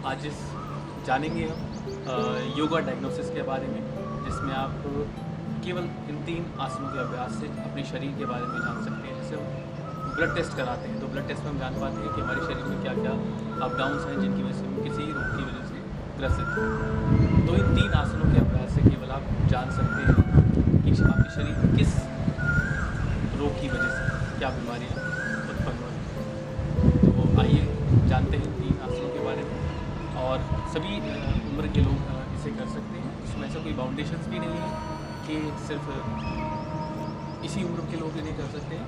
आज जानेंगे हम योगा डायग्नोसिस के बारे में, जिसमें आप केवल इन 3 आसनों के अभ्यास से अपने शरीर के बारे में जान सकते हैं। जैसे हम ब्लड टेस्ट कराते हैं तो ब्लड टेस्ट में हम जान पाते हैं कि हमारे शरीर में क्या क्या अप डाउन्स हैं जिनकी वजह से हम किसी रोग की वजह से ग्रसित हैं। तो इन 3 आसनों के अभ्यास से केवल आप जान सकते हैं कि आपके शरीर में किस रोग की वजह से क्या बीमारियाँ उत्पन्न हो रही हैं। तो आइए जानते हैं 3 आसनों के बारे में। और सभी उम्र के लोग इसे कर सकते हैं। इसमें ऐसा कोई बाउंडेशंस भी नहीं है कि सिर्फ इसी उम्र के लोग इन्हें कर सकते हैं,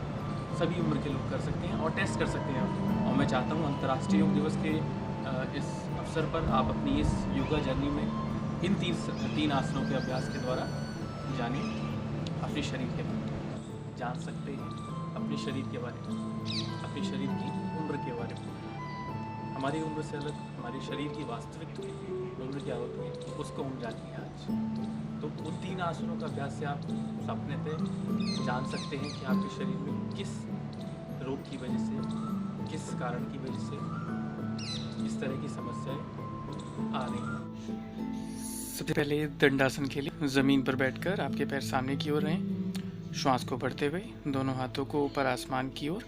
सभी उम्र के लोग कर सकते हैं और टेस्ट कर सकते हैं। और मैं चाहता हूँ अंतर्राष्ट्रीय योग दिवस के इस अवसर पर आप अपनी इस योगा जर्नी में इन 3 आसनों के अभ्यास के द्वारा जानें अपने शरीर के बारे में, जान सकते हैं अपने शरीर के बारे में, अपने शरीर की उम्र के बारे में। हमारी उम्र से अलग हमारे शरीर की वास्तविक उम्र क्या होती है उसको हम जानेंगे आज। तो उन 3 आसनों का अभ्यास से आप सामान्यतः जान सकते हैं कि आपके शरीर में किस रोग की वजह से, किस कारण की वजह से इस तरह की समस्याएं आ रही हैं। सबसे पहले दंडासन के लिए ज़मीन पर बैठकर आपके पैर सामने की ओर रहें। श्वास को भरते हुए दोनों हाथों को ऊपर आसमान की ओर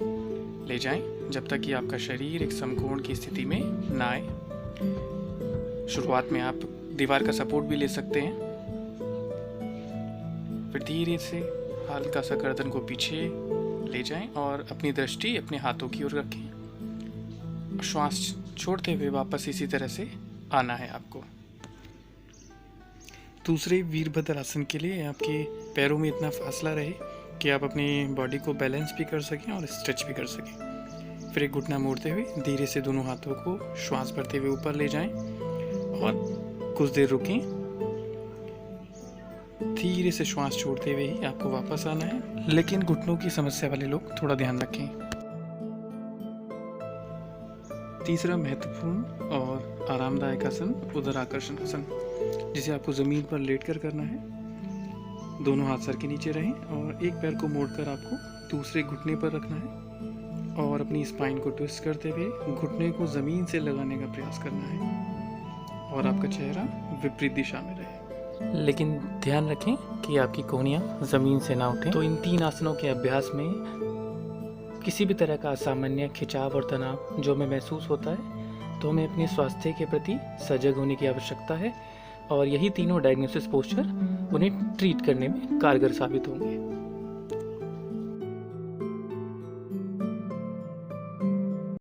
ले जाएं जब तक कि आपका शरीर एक समकोण की स्थिति में ना आए। शुरुआत में आप दीवार का सपोर्ट भी ले सकते हैं। फिर धीरे से हल्का सा गर्दन को पीछे ले जाएं और अपनी दृष्टि अपने हाथों की ओर रखें। श्वास छोड़ते हुए वापस इसी तरह से आना है आपको। दूसरे वीरभद्रासन के लिए आपके पैरों में इतना फासला रहे कि आप अपनी बॉडी को बैलेंस भी कर सकें और स्ट्रेच भी कर सकें। फिर एक घुटना मोड़ते हुए धीरे से दोनों हाथों को श्वास भरते हुए ऊपर ले जाएं और कुछ देर रुकें। धीरे से श्वास छोड़ते हुए ही आपको वापस आना है, लेकिन घुटनों की समस्या वाले लोग थोड़ा ध्यान रखें। तीसरा महत्वपूर्ण और आरामदायक आसन उदराकर्षण आसन, जिसे आपको ज़मीन पर लेटकर करना है। दोनों हाथ सर के नीचे रहें और एक पैर को मोड़कर आपको दूसरे घुटने पर रखना है और अपनी स्पाइन को ट्विस्ट करते हुए घुटने को ज़मीन से लगाने का प्रयास करना है और आपका चेहरा विपरीत दिशा में रहे, लेकिन ध्यान रखें कि आपकी कोहनियाँ ज़मीन से ना उठें। तो इन 3 आसनों के अभ्यास में किसी भी तरह का असामान्य खिंचाव और तनाव जो हमें महसूस होता है तो हमें अपने स्वास्थ्य के प्रति सजग होने की आवश्यकता है और यही तीनों डायग्नोसिस पोस्चर उन्हें ट्रीट करने में कारगर साबित होंगे।